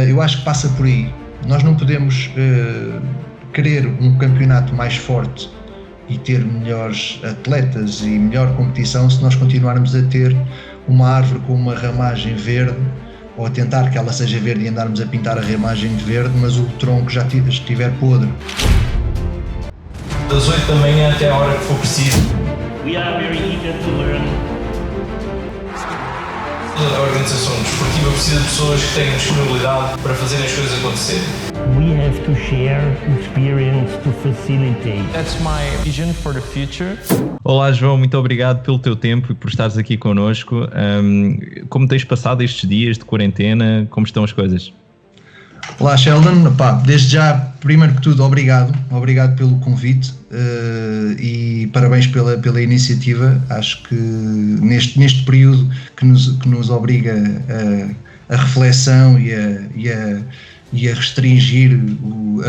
Eu acho que passa por aí. Nós não podemos querer um campeonato mais forte e ter melhores atletas e melhor competição se nós continuarmos a ter uma árvore com uma ramagem verde, ou a tentar que ela seja verde e andarmos a pintar a ramagem de verde, mas o tronco já estiver podre. Das 8 da manhã até a hora que for preciso. We are very eager to learn. A organização desportiva precisa de pessoas que tenham disponibilidade para fazerem as coisas acontecerem. We have to share experience to facilitate. That's my vision for the future. Olá João, muito obrigado pelo teu tempo e por estares aqui connosco. Como tens passado estes dias de quarentena? Como estão as coisas? Olá Sheldon, desde já, primeiro que tudo, obrigado pelo convite e parabéns pela iniciativa. Acho que neste período que nos obriga a reflexão e a restringir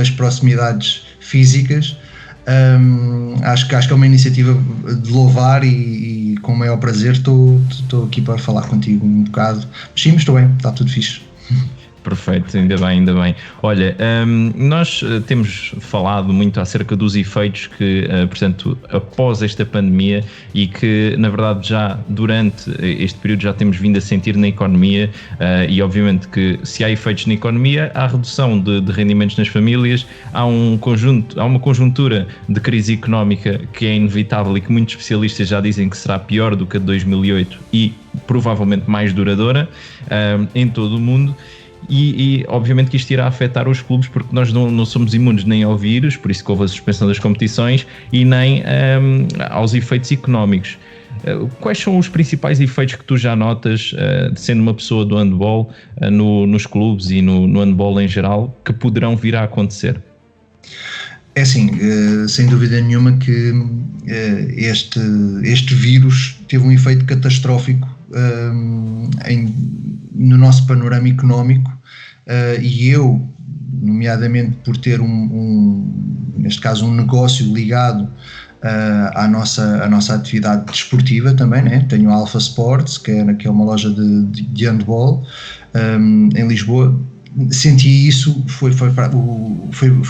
as proximidades físicas, acho que é uma iniciativa de louvar e com o maior prazer estou aqui para falar contigo um bocado. Sim, mas estou bem, está tudo fixe. Perfeito, ainda bem. Olha, nós temos falado muito acerca dos efeitos que, portanto, após esta pandemia e que, na verdade, já durante este período já temos vindo a sentir na economia e, obviamente, que se há efeitos na economia, há redução de rendimentos nas famílias, há uma conjuntura de crise económica que é inevitável e que muitos especialistas já dizem que será pior do que a de 2008 e provavelmente mais duradoura em todo o mundo. E obviamente que isto irá afetar os clubes, porque nós não somos imunes nem ao vírus, por isso que houve a suspensão das competições, e nem aos efeitos económicos. Quais são os principais efeitos que tu já notas, sendo uma pessoa do handball, nos clubes e no handball em geral, que poderão vir a acontecer? É assim, sem dúvida nenhuma que este vírus teve um efeito catastrófico no nosso panorama económico, e eu, nomeadamente por ter neste caso um negócio ligado à nossa atividade desportiva também, né? Tenho a Alpha Sports, que é uma loja de handball em Lisboa. Senti isso, foi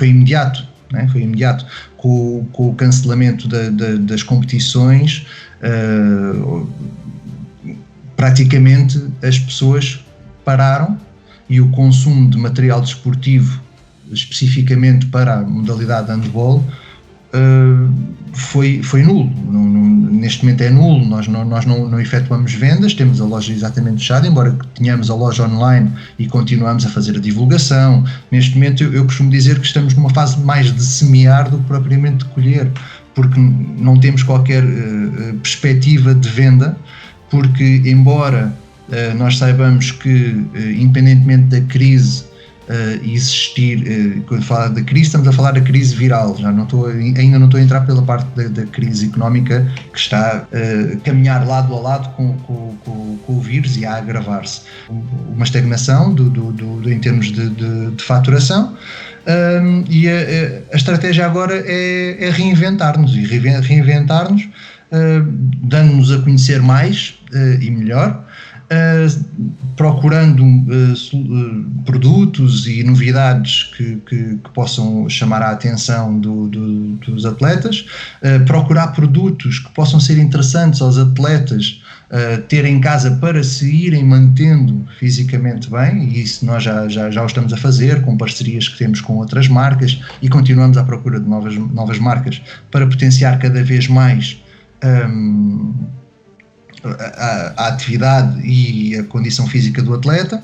imediato, né? Foi imediato com o cancelamento das competições. Praticamente as pessoas pararam e o consumo de material desportivo, especificamente para a modalidade handball, foi nulo. Neste momento é nulo. Nós não efetuamos vendas, temos a loja exatamente fechada, embora tenhamos a loja online e continuamos a fazer a divulgação. Neste momento eu costumo dizer que estamos numa fase mais de semear do que propriamente de colher, porque não temos qualquer perspectiva de venda, porque embora nós saibamos que, independentemente da crise existir, quando fala da crise, estamos a falar da crise viral, ainda não estou a entrar pela parte da crise económica que está a caminhar lado a lado com o vírus e a agravar-se. Uma estagnação em termos de faturação, e a estratégia agora é reinventar-nos, dando-nos a conhecer mais e melhor, procurando produtos e novidades que possam chamar a atenção dos atletas, procurar produtos que possam ser interessantes aos atletas ter em casa para se irem mantendo fisicamente bem, e isso nós já o estamos a fazer com parcerias que temos com outras marcas, e continuamos à procura de novas marcas para potenciar cada vez mais a atividade e a condição física do atleta,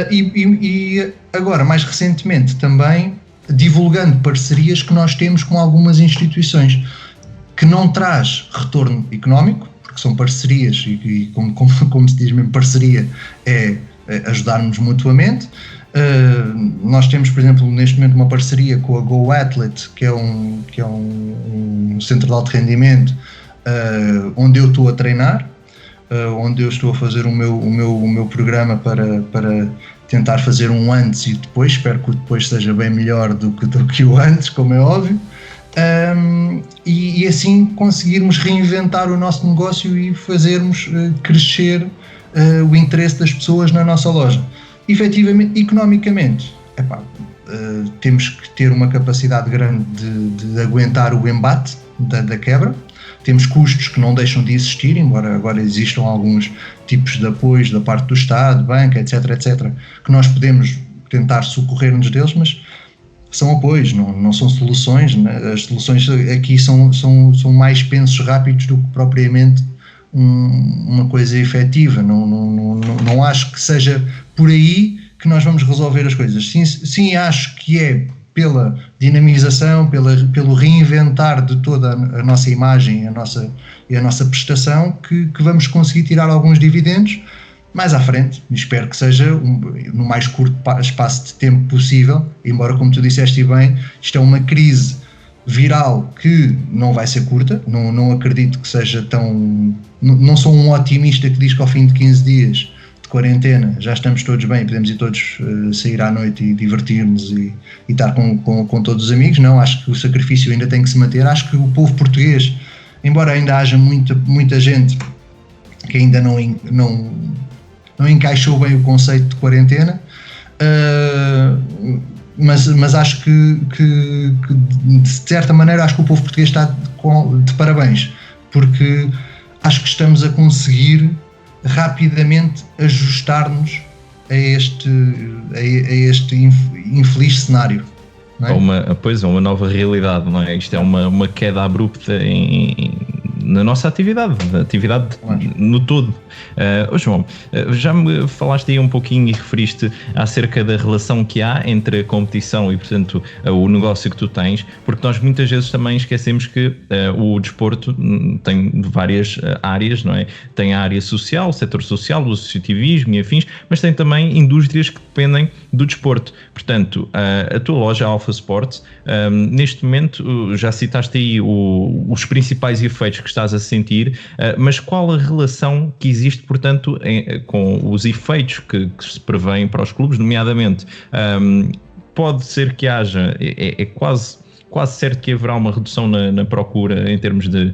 e agora mais recentemente também divulgando parcerias que nós temos com algumas instituições, que não traz retorno económico, porque são parcerias e como se diz mesmo, parceria é ajudarmos mutuamente. Nós temos, por exemplo, neste momento uma parceria com a Go Athlete, que é um centro de alto rendimento, onde eu estou a treinar, onde eu estou a fazer o meu programa para tentar fazer um antes e depois. Espero que o depois seja bem melhor do que o antes, como é óbvio, e assim conseguirmos reinventar o nosso negócio e fazermos crescer o interesse das pessoas na nossa loja. efetivamente, economicamente, temos que ter uma capacidade grande de aguentar o embate da quebra. Temos custos que não deixam de existir, embora agora existam alguns tipos de apoios da parte do Estado, banca, etc., que nós podemos tentar socorrer-nos deles, mas são apoios, não são soluções, né? As soluções aqui são mais pensos rápidos do que propriamente uma coisa efetiva. Não acho que seja por aí que nós vamos resolver as coisas. Sim, acho que é pela dinamização, pelo reinventar de toda a nossa imagem e a nossa prestação que vamos conseguir tirar alguns dividendos mais à frente. Espero que seja no mais curto espaço de tempo possível, embora, como tu disseste bem, isto é uma crise viral que não vai ser curta. Não acredito que seja tão... Não sou um otimista que diz que ao fim de 15 dias quarentena, já estamos todos bem, podemos ir todos sair à noite e divertir-nos e estar com todos os amigos. Não, acho que o sacrifício ainda tem que se manter. Acho que o povo português, embora ainda haja muita gente que ainda não encaixou bem o conceito de quarentena, mas acho que de certa maneira acho que o povo português está de parabéns, porque acho que estamos a conseguir rapidamente ajustar-nos a este infeliz cenário. Não é? Pois é, uma nova realidade, não é? Isto é uma queda abrupta na nossa atividade no todo. João, já me falaste aí um pouquinho e referiste acerca da relação que há entre a competição e, portanto, o negócio que tu tens, porque nós muitas vezes também esquecemos que o desporto tem várias áreas, não é? Tem a área social, o setor social, o associativismo e afins, mas tem também indústrias que dependem do desporto. Portanto, a tua loja Alpha Sports, neste momento, já citaste aí os principais efeitos que estás a sentir, mas qual a relação que existe, portanto, com os efeitos que se prevêem para os clubes, nomeadamente, pode ser que haja, é quase certo que haverá uma redução na procura em termos de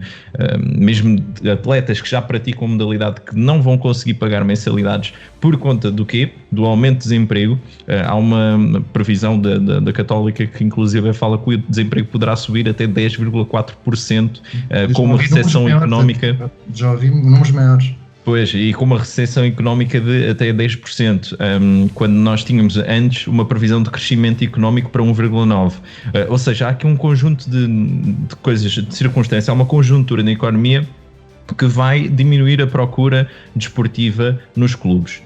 mesmo de atletas que já praticam a modalidade, que não vão conseguir pagar mensalidades por conta do quê? Do aumento de desemprego. Há uma previsão da Católica que inclusive fala que o desemprego poderá subir até 10,4% com uma recessão económica. Já ouvi números maiores. Pois, e com uma recessão económica de até 10%, quando nós tínhamos antes uma previsão de crescimento económico para 1,9%. Ou seja, há aqui um conjunto de coisas, de circunstâncias, há uma conjuntura na economia que vai diminuir a procura desportiva nos clubes.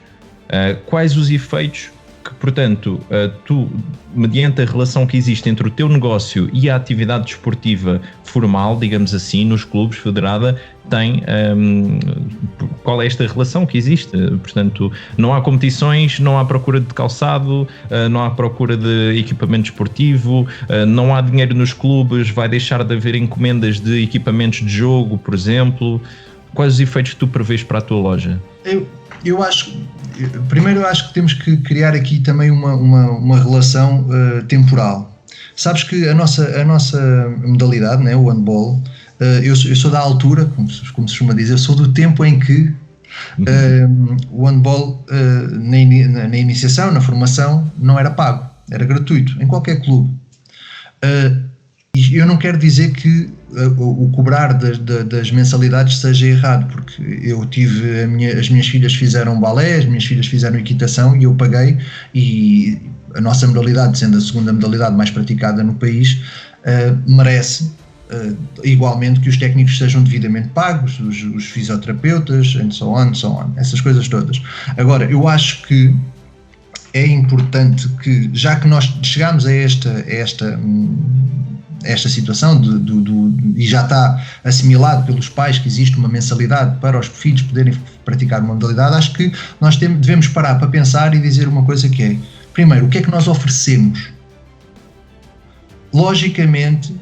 Quais os efeitos que, portanto, tu, mediante a relação que existe entre o teu negócio e a atividade desportiva formal, digamos assim, nos clubes, federada, tem, qual é esta relação que existe? Portanto, não há competições, não há procura de calçado, não há procura de equipamento desportivo, não há dinheiro nos clubes, vai deixar de haver encomendas de equipamentos de jogo, por exemplo. Quais os efeitos que tu prevês para a tua loja? Eu acho que temos que criar aqui também uma relação temporal. Sabes que a nossa modalidade, né, o handball, eu sou da altura, como se costuma dizer, sou do tempo em que o handball na iniciação, na formação, não era pago, era gratuito, em qualquer clube. E eu não quero dizer que o cobrar das mensalidades seja errado, porque eu tive as minhas filhas fizeram balé, as minhas filhas fizeram equitação e eu paguei, e a nossa modalidade, sendo a segunda modalidade mais praticada no país, merece igualmente que os técnicos sejam devidamente pagos, os fisioterapeutas, and so on, essas coisas todas. Agora, eu acho que é importante que, já que nós chegamos a esta situação e já está assimilado pelos pais que existe uma mensalidade para os filhos poderem praticar uma modalidade, acho que nós devemos parar para pensar e dizer uma coisa que é, primeiro, o que é que nós oferecemos? Logicamente,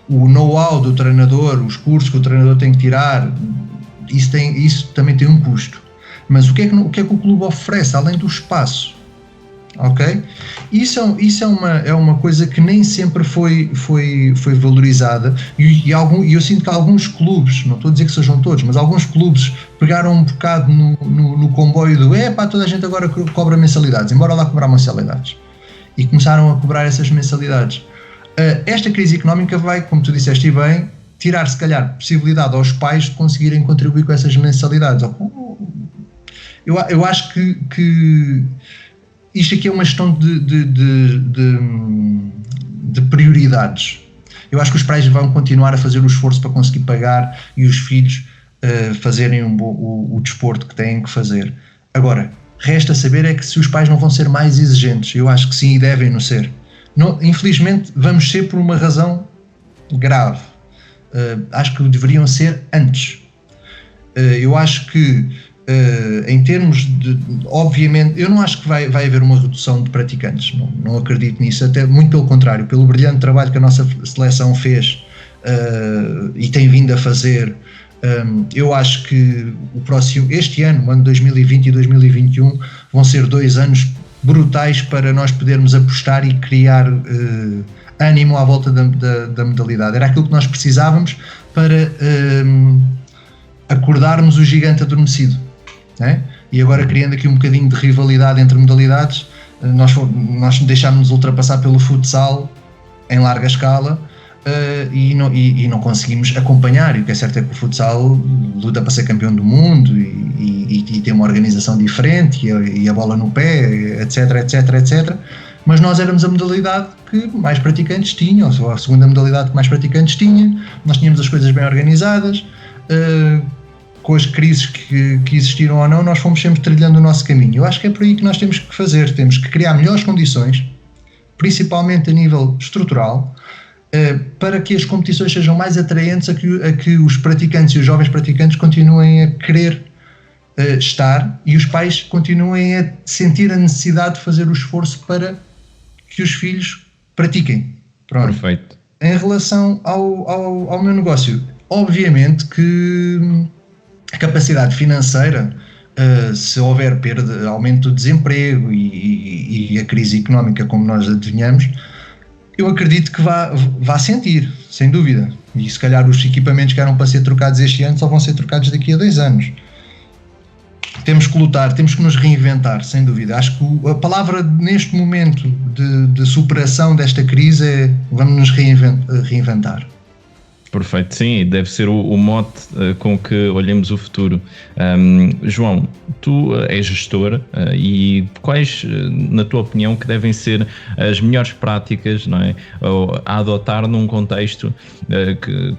o know-how do treinador, os cursos que o treinador tem que tirar, isso também tem um custo. Mas o que é que o clube oferece, além do espaço? ok? Isso é uma coisa que nem sempre foi valorizada e eu sinto que alguns clubes, não estou a dizer que sejam todos, mas alguns clubes pegaram um bocado no comboio do toda a gente agora cobra mensalidades, embora lá cobrar mensalidades, e começaram a cobrar essas mensalidades. Esta crise económica vai, como tu disseste bem, tirar se calhar possibilidade aos pais de conseguirem contribuir com essas mensalidades. Eu acho que isto aqui é uma questão de prioridades. Eu acho que os pais vão continuar a fazer o esforço para conseguir pagar e os filhos fazerem o desporto que têm que fazer. Agora, resta saber é que se os pais não vão ser mais exigentes. Eu acho que sim, e devem não ser. Não, infelizmente, vamos ser por uma razão grave. Acho que deveriam ser antes. Eu acho que em termos de, obviamente, eu não acho que vai haver uma redução de praticantes, não acredito nisso, até muito pelo contrário, pelo brilhante trabalho que a nossa seleção fez e tem vindo a fazer. Eu acho que este ano, o ano 2020 e 2021, vão ser 2 anos brutais para nós podermos apostar e criar ânimo à volta da modalidade. Era aquilo que nós precisávamos para acordarmos o gigante adormecido, né? E agora, criando aqui um bocadinho de rivalidade entre modalidades, nós deixámos-nos ultrapassar pelo futsal em larga escala e não conseguimos acompanhar. E o que é certo é que o futsal luta para ser campeão do mundo e tem uma organização diferente e a bola no pé, etc, etc, etc. Mas nós éramos a modalidade que mais praticantes tinha, ou a segunda modalidade que mais praticantes tinha. Nós tínhamos as coisas bem organizadas. Com as crises que existiram ou não, nós fomos sempre trilhando o nosso caminho. Eu acho que é por aí que nós temos que fazer. Temos que criar melhores condições, principalmente a nível estrutural, para que as competições sejam mais atraentes, a que os praticantes e os jovens praticantes continuem a querer estar e os pais continuem a sentir a necessidade de fazer o esforço para que os filhos pratiquem. Pronto. Perfeito. Em relação ao meu negócio, obviamente que a capacidade financeira, se houver perda, aumento do desemprego e a crise económica como nós adivinhamos, eu acredito que vá sentir, sem dúvida. E se calhar os equipamentos que eram para ser trocados este ano só vão ser trocados daqui a 2 anos. Temos que lutar, temos que nos reinventar, sem dúvida. Acho que a palavra neste momento de superação desta crise é vamos nos reinventar. Perfeito, sim, deve ser o mote com que olhemos o futuro. João, tu és gestor e quais, na tua opinião, que devem ser as melhores práticas, não é, a adotar num contexto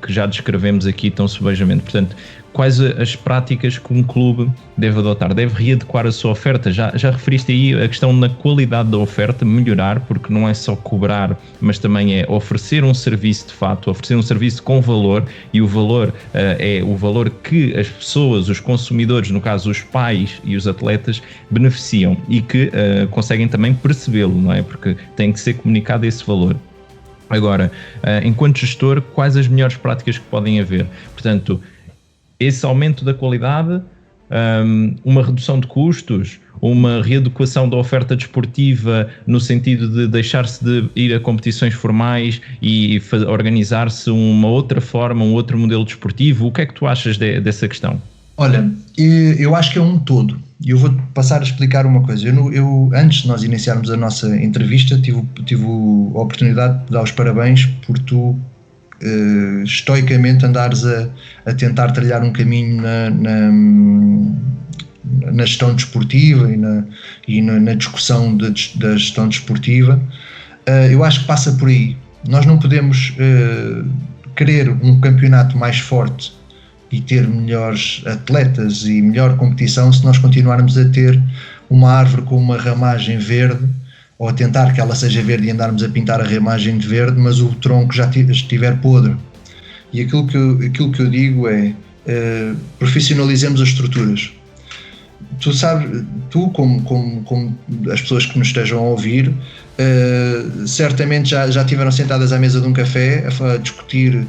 que já descrevemos aqui tão subejamente? Portanto, quais as práticas que um clube deve adotar? Deve readequar a sua oferta? Já referiste aí a questão da qualidade da oferta, melhorar, porque não é só cobrar, mas também é oferecer um serviço de fato, oferecer um serviço com valor, e o valor é o valor que as pessoas, os consumidores, no caso os pais e os atletas, beneficiam e que conseguem também percebê-lo, não é? Porque tem que ser comunicado esse valor. Agora, enquanto gestor, quais as melhores práticas que podem haver? Portanto, esse aumento da qualidade, uma redução de custos, uma readequação da oferta desportiva no sentido de deixar-se de ir a competições formais e organizar-se uma outra forma, um outro modelo desportivo. O que é que tu achas dessa questão? Olha, eu acho que é um todo. E eu vou passar a explicar uma coisa. Eu antes de nós iniciarmos a nossa entrevista, tive a oportunidade de dar os parabéns por tu estoicamente andares a tentar trilhar um caminho na gestão desportiva e na discussão da gestão desportiva. Eu acho que passa por aí. Nós não podemos querer um campeonato mais forte e ter melhores atletas e melhor competição se nós continuarmos a ter uma árvore com uma ramagem verde, ou a tentar que ela seja verde e andarmos a pintar a ramagem de verde, mas o tronco já estiver podre. E aquilo que eu digo é profissionalizemos as estruturas. Tu sabes, como as pessoas que nos estejam a ouvir, certamente já estiveram sentadas à mesa de um café a discutir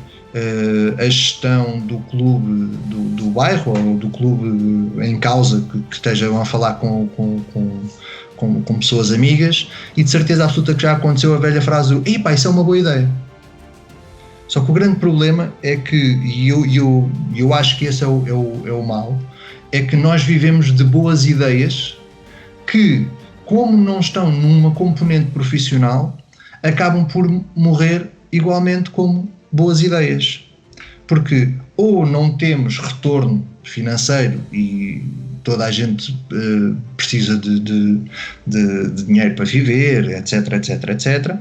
a gestão do clube do bairro ou do clube em causa que estejam a falar com com pessoas amigas, e de certeza absoluta que já aconteceu a velha frase do "Epá, isso é uma boa ideia". Só que o grande problema é que, e eu acho que esse é o mal, é que nós vivemos de boas ideias que, como não estão numa componente profissional, acabam por morrer igualmente como boas ideias. Porque ou não temos retorno financeiro e toda a gente precisa de dinheiro para viver, etc,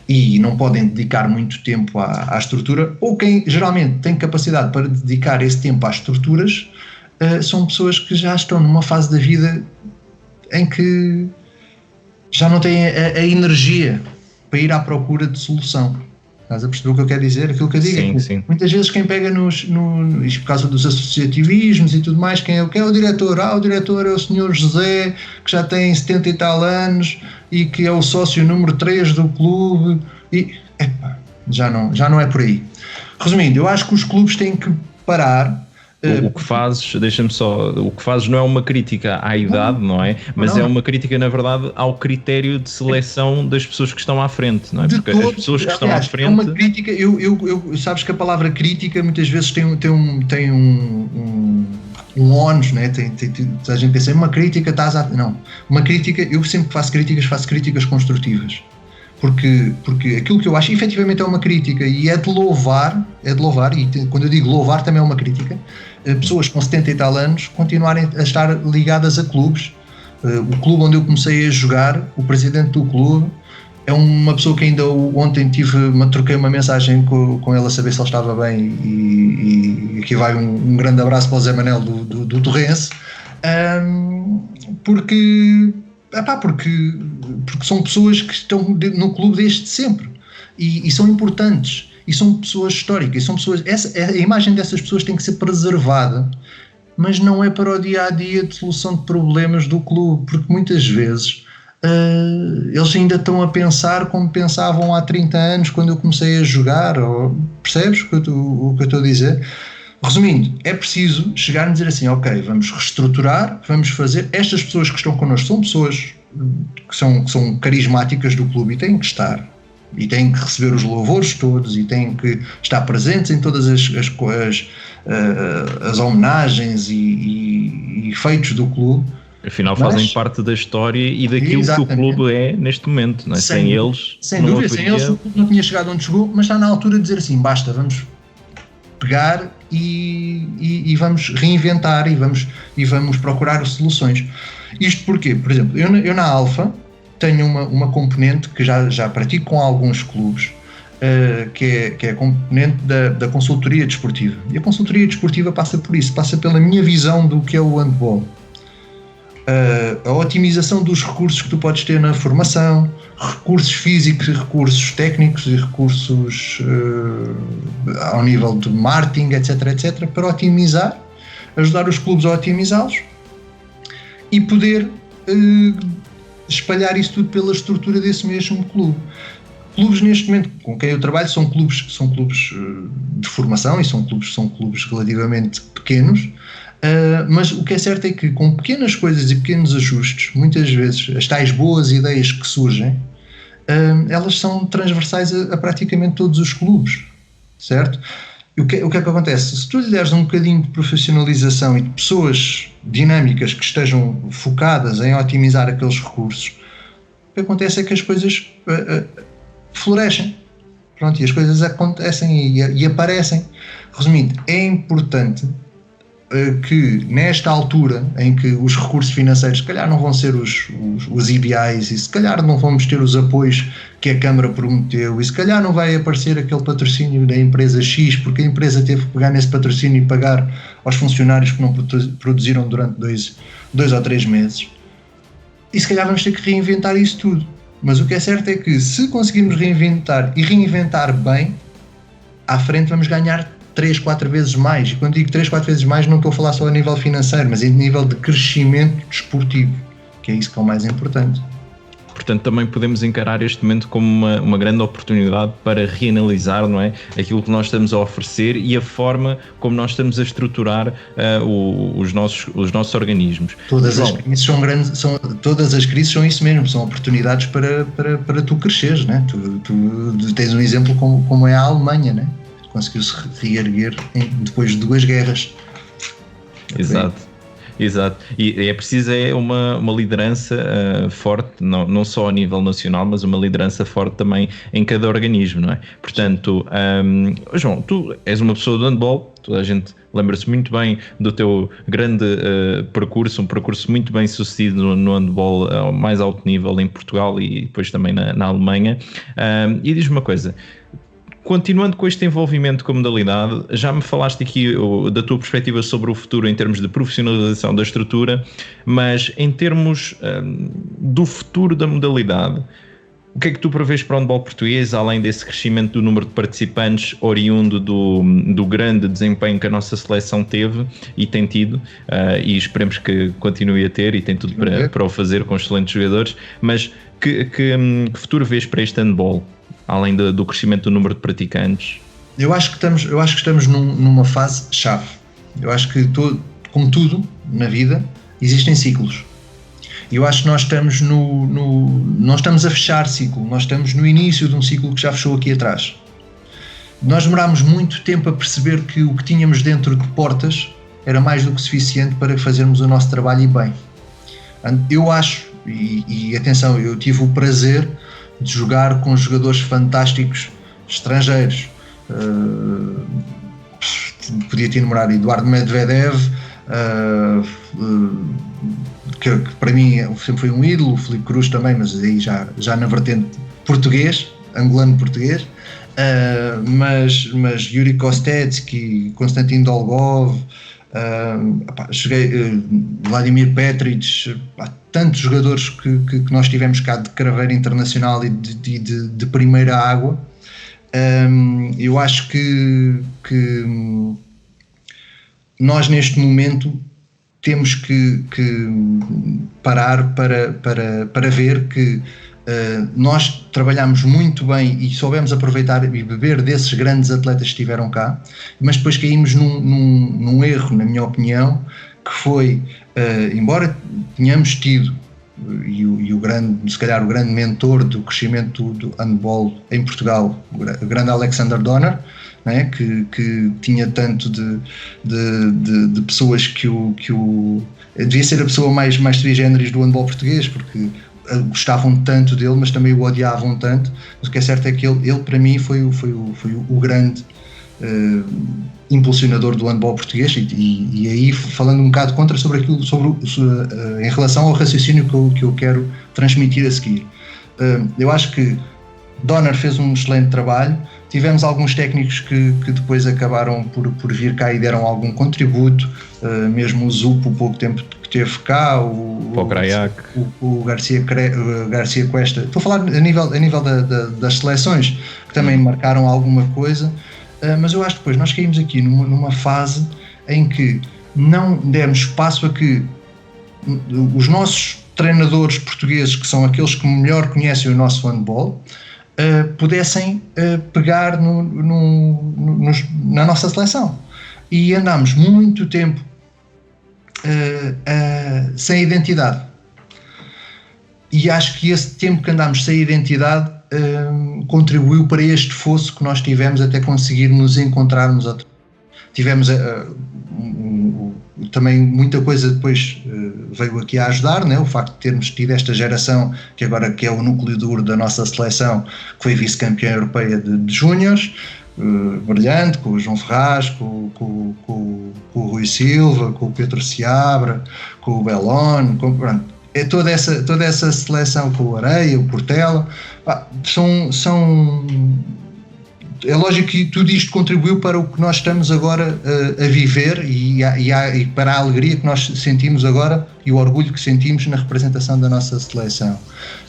e não podem dedicar muito tempo à estrutura, ou quem geralmente tem capacidade para dedicar esse tempo às estruturas, são pessoas que já estão numa fase da vida em que já não têm a energia para ir à procura de solução. Estás a perceber o que eu quero dizer? Aquilo que eu digo é que sim. Muitas vezes quem pega isto por causa dos associativismos e tudo mais, quem é o diretor? O diretor é o senhor José, que já tem 70 e tal anos e que é o sócio número 3 do clube, e já não é por aí. Resumindo, eu acho que os clubes têm que parar. O que fazes, deixa-me só, o que fazes não é uma crítica à idade, não é? Mas é uma crítica, na verdade, ao critério de seleção das pessoas que estão à frente, não é? Porque as pessoas que estão à frente... É uma crítica, sabes que a palavra crítica muitas vezes tem um ónus, né? A gente pensa, uma crítica não, uma crítica, eu sempre que faço críticas construtivas. Porque aquilo que eu acho efetivamente é uma crítica e é de louvar, e quando eu digo louvar também é uma crítica, pessoas com 70 e tal anos continuarem a estar ligadas a clubes. O clube onde eu comecei a jogar, o presidente do clube é uma pessoa que ainda ontem troquei uma mensagem com ele a saber se ele estava bem, e aqui vai um grande abraço para o Zé Manel do Torrense, porque são pessoas que estão no clube desde sempre e são importantes e são pessoas históricas, a imagem dessas pessoas tem que ser preservada, mas não é para o dia-a-dia de solução de problemas do clube, porque muitas vezes eles ainda estão a pensar como pensavam há 30 anos quando eu comecei a jogar, percebes o que eu estou a dizer? Resumindo, é preciso chegar a dizer assim, ok, vamos reestruturar, vamos fazer, estas pessoas que estão connosco são pessoas que são carismáticas do clube e têm que estar, e têm que receber os louvores todos, e têm que estar presentes em todas as homenagens e feitos do clube. Afinal fazem parte da história e daquilo que o clube é neste momento, não é? Sem eles, sem dúvida, sem eles o clube não tinha chegado onde chegou, mas está na altura de dizer assim, basta, vamos pegar e vamos reinventar e vamos procurar soluções. Isto porque, por exemplo, eu na Alfa tenho uma componente que já pratico com alguns clubes, que é a componente da consultoria desportiva. E a consultoria desportiva passa por isso, passa pela minha visão do que é o handball. A otimização dos recursos que tu podes ter na formação, recursos físicos e recursos técnicos e recursos ao nível de marketing, etc, para otimizar, ajudar os clubes a otimizá-los e poder espalhar isso tudo pela estrutura desse mesmo clube. Clubes neste momento com quem eu trabalho são clubes de formação e são clubes relativamente pequenos. Mas o que é certo é que com pequenas coisas e pequenos ajustes, muitas vezes as tais boas ideias que surgem, elas são transversais a praticamente todos os clubes, certo? E o que é que acontece? Se tu lhe deres um bocadinho de profissionalização e de pessoas dinâmicas que estejam focadas em otimizar aqueles recursos, o que acontece é que as coisas florescem. Pronto, e as coisas acontecem e aparecem. Resumindo, é importante que nesta altura em que os recursos financeiros se calhar não vão ser os ideais e se calhar não vamos ter os apoios que a Câmara prometeu e se calhar não vai aparecer aquele patrocínio da empresa X porque a empresa teve que pegar nesse patrocínio e pagar aos funcionários que não produziram durante 2 ou 3 meses, e se calhar vamos ter que reinventar isso tudo. Mas o que é certo é que se conseguirmos reinventar e reinventar bem, à frente vamos ganhar 3, 4 vezes mais. E quando digo 3, 4 vezes mais, não estou a falar só a nível financeiro, mas a nível de crescimento desportivo, que é isso que é o mais importante. Portanto, também podemos encarar este momento como uma grande oportunidade para reanalisar, não é, aquilo que nós estamos a oferecer e a forma como nós estamos a estruturar os nossos organismos. Todas as crises são isso mesmo, são oportunidades para tu cresceres, né? Tu tens um exemplo como é a Alemanha, né? Conseguiu-se reerguer depois de 2 guerras. Exato, e é preciso uma liderança forte, não só a nível nacional, mas uma liderança forte também em cada organismo, não é? Portanto, João, tu és uma pessoa do handball, toda a gente lembra-se muito bem do teu grande percurso, um percurso muito bem sucedido no handball ao mais alto nível em Portugal e depois também na Alemanha, e diz-me uma coisa. Continuando com este envolvimento com a modalidade, já me falaste aqui da tua perspectiva sobre o futuro em termos de profissionalização da estrutura, mas em termos do futuro da modalidade, o que é que tu prevês para o handball português, além desse crescimento do número de participantes oriundo do grande desempenho que a nossa seleção teve e tem tido, e esperemos que continue a ter, e tem tudo para o fazer com excelentes jogadores, mas que futuro vês para este handball? Além do crescimento do número de praticantes? Eu acho que estamos numa fase chave. Eu acho que, como tudo na vida, existem ciclos. E eu acho que nós estamos a fechar ciclo, nós estamos no início de um ciclo que já fechou aqui atrás. Nós demorámos muito tempo a perceber que o que tínhamos dentro de portas era mais do que suficiente para fazermos o nosso trabalho e bem. Eu acho, e atenção, eu tive o prazer de jogar com jogadores fantásticos estrangeiros. Podia te enumerar Eduardo Medvedev, que para mim sempre foi um ídolo, o Filipe Cruz também, mas aí já na vertente português, angolano-português, mas Yuri Kostetsky, Konstantin Dolgov, Vladimir Petric, tantos jogadores que nós tivemos cá de craveira internacional e de primeira água. Eu acho que nós neste momento temos que parar para ver que nós trabalhamos muito bem e soubemos aproveitar e beber desses grandes atletas que estiveram cá, mas depois caímos num erro, na minha opinião, que foi, embora tenhamos tido, e o grande, se calhar o grande mentor do crescimento do handball em Portugal, o grande Alexander Donner, né, que tinha tanto de pessoas que devia ser a pessoa mais sui generis do handball português, porque gostavam tanto dele, mas também o odiavam tanto. Mas o que é certo é que ele para mim foi o grande impulsionador do handball português, e aí falando um bocado em relação ao raciocínio que eu quero transmitir a seguir. Eu acho que Donner fez um excelente trabalho. Tivemos alguns técnicos que depois acabaram por vir cá e deram algum contributo, mesmo o Zupo, o pouco tempo que teve cá, o Garcia Cuesta. Estou a falar a nível das seleções, que também marcaram alguma coisa, mas eu acho que depois nós caímos aqui numa fase em que não demos espaço a que os nossos treinadores portugueses, que são aqueles que melhor conhecem o nosso handball, pudessem pegar na nossa seleção. E andámos muito tempo sem identidade. E acho que esse tempo que andámos sem identidade contribuiu para este fosso que nós tivemos até conseguir nos encontrarmos. Tivemos também muita coisa depois veio aqui a ajudar, né? O facto de termos tido esta geração que agora que é o núcleo duro da nossa seleção, que foi vice-campeã europeia de júniores, brilhante, com o João Ferraz, com o Rui Silva, com o Pedro Seabra, com o Belon, é toda essa seleção, com o Areia, o Portela, é lógico que tudo isto contribuiu para o que nós estamos agora a viver e para a alegria que nós sentimos agora e o orgulho que sentimos na representação da nossa seleção.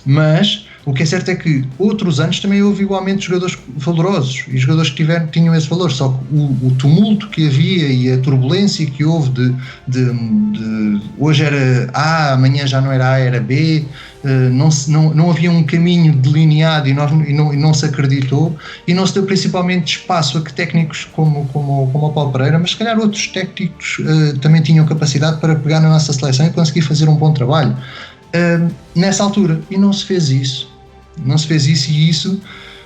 Mas O que é certo é que outros anos também houve igualmente jogadores valorosos e jogadores que tinham esse valor, só que o tumulto que havia e a turbulência que houve de hoje era A, amanhã já não era A, era B, não havia um caminho delineado e não se acreditou, e não se deu principalmente espaço a que técnicos como o Paulo Pereira, mas se calhar outros técnicos também tinham capacidade para pegar na nossa seleção e conseguir fazer um bom trabalho nessa altura, e não se fez isso, e isso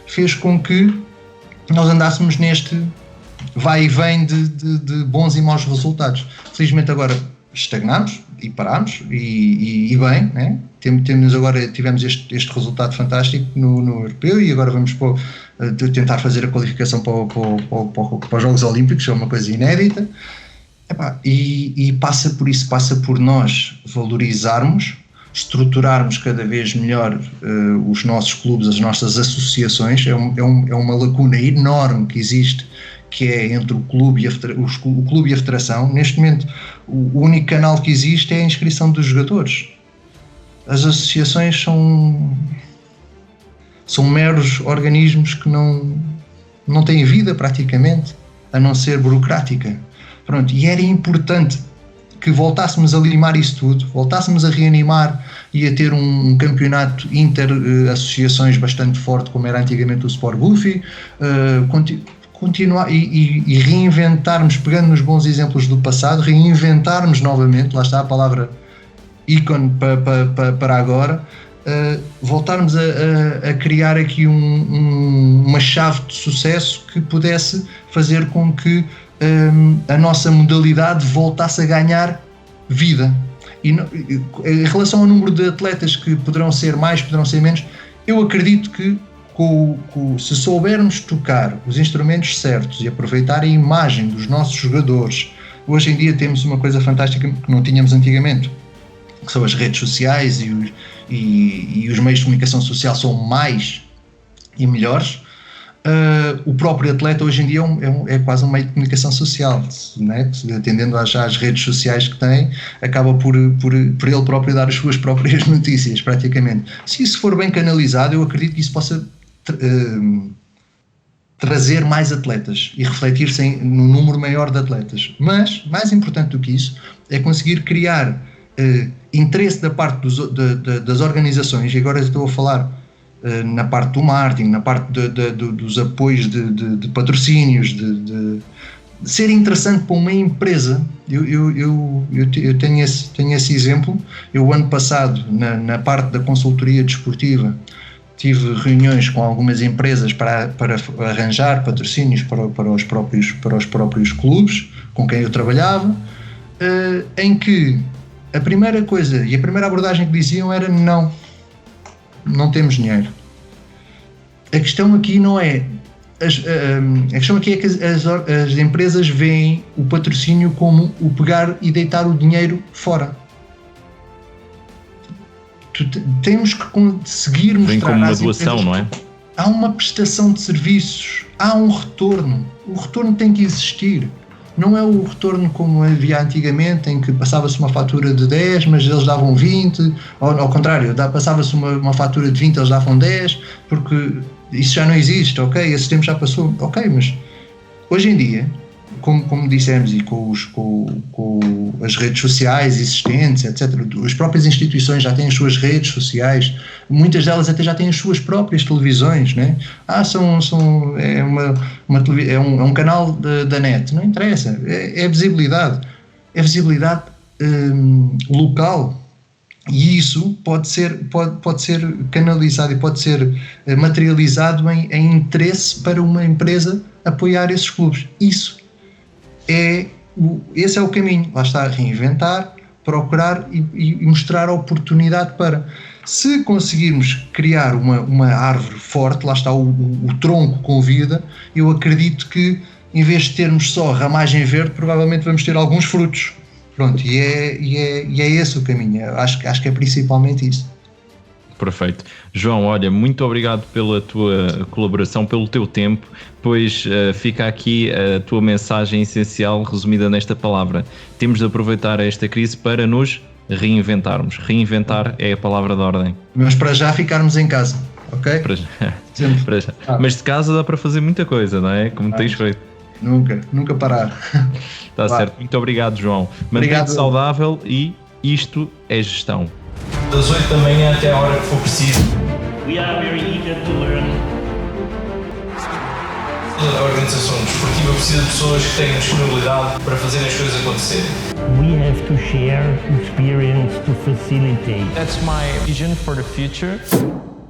fez com que nós andássemos neste vai e vem de bons e maus resultados. Felizmente agora estagnámos e parámos, e bem, né? Tivemos este resultado fantástico no Europeu, e agora vamos tentar fazer a qualificação para os Jogos Olímpicos, é uma coisa inédita. E passa por isso, passa por nós valorizarmos, estruturarmos cada vez melhor os nossos clubes, as nossas associações. É uma lacuna enorme que existe, que é entre o clube e a federação. Neste momento, o único canal que existe é a inscrição dos jogadores. As associações são meros organismos que não têm vida praticamente, a não ser burocrática. Pronto, e era importante que voltássemos a limar isso tudo, voltássemos a reanimar e a ter um campeonato inter-associações bastante forte, como era antigamente o Sport Buffy, continuar e reinventarmos, pegando nos bons exemplos do passado, reinventarmos novamente, lá está a palavra ícone para agora, voltarmos a criar aqui uma chave de sucesso que pudesse fazer com que a nossa modalidade voltasse a ganhar vida. E em relação ao número de atletas que poderão ser mais, poderão ser menos, eu acredito que se soubermos tocar os instrumentos certos e aproveitar a imagem dos nossos jogadores, hoje em dia temos uma coisa fantástica que não tínhamos antigamente, que são as redes sociais, e os meios de comunicação social são mais e melhores. O próprio atleta hoje em dia é quase um meio de comunicação social, né? Atendendo às redes sociais que tem, acaba por ele próprio dar as suas próprias notícias, praticamente. Se isso for bem canalizado, eu acredito que isso possa trazer mais atletas e refletir-se no número maior de atletas. Mas, mais importante do que isso, é conseguir criar interesse da parte das organizações, e agora estou a falar na parte do marketing, na parte dos apoios de patrocínios, de ser interessante para uma empresa. Eu tenho esse exemplo. Eu, ano passado, na parte da consultoria desportiva, tive reuniões com algumas empresas para arranjar patrocínios para os próprios clubes com quem eu trabalhava, em que a primeira coisa e a primeira abordagem que diziam era não temos dinheiro. A questão aqui não é... A questão aqui é que as empresas veem o patrocínio como o pegar e deitar o dinheiro fora. Temos que conseguir mostrar... Vem como uma doação, não é? Há uma prestação de serviços, há um retorno. O retorno tem que existir. Não é o retorno como havia antigamente, em que passava-se uma fatura de 10, mas eles davam 20, ou ao contrário, passava-se uma fatura de 20, eles davam 10, porque isso já não existe, ok? Esse tempo já passou, ok, mas hoje em dia, como dissemos, e com as redes sociais existentes, etc., as próprias instituições já têm as suas redes sociais, muitas delas até já têm as suas próprias televisões, né? É um canal da net, não interessa, é visibilidade local, e isso pode ser canalizado e pode ser materializado em interesse para uma empresa apoiar esses clubes. Esse é o caminho, lá está, reinventar, procurar e mostrar a oportunidade para, se conseguirmos criar uma árvore forte, lá está o tronco com vida, eu acredito que em vez de termos só ramagem verde, provavelmente vamos ter alguns frutos. Pronto, e é esse o caminho, acho que é principalmente isso. Perfeito. João, olha, muito obrigado pela tua colaboração, pelo teu tempo, pois fica aqui a tua mensagem essencial resumida nesta palavra. Temos de aproveitar esta crise para nos reinventarmos. Reinventar é a palavra de ordem. Mas para já ficarmos em casa. ok? Para já. Sempre. Para já. Ah. Mas de casa dá para fazer muita coisa, não é? Como tens feito. Nunca parar. Está certo. Muito obrigado, João. Obrigado. Mantém-te saudável e isto é gestão. Das 8 da manhã até a hora que for preciso. We are very eager to learn. A organização desportiva precisa de pessoas que tenham disponibilidade para fazer as coisas acontecerem. We have to share experience to facilitate. That's my vision for the future.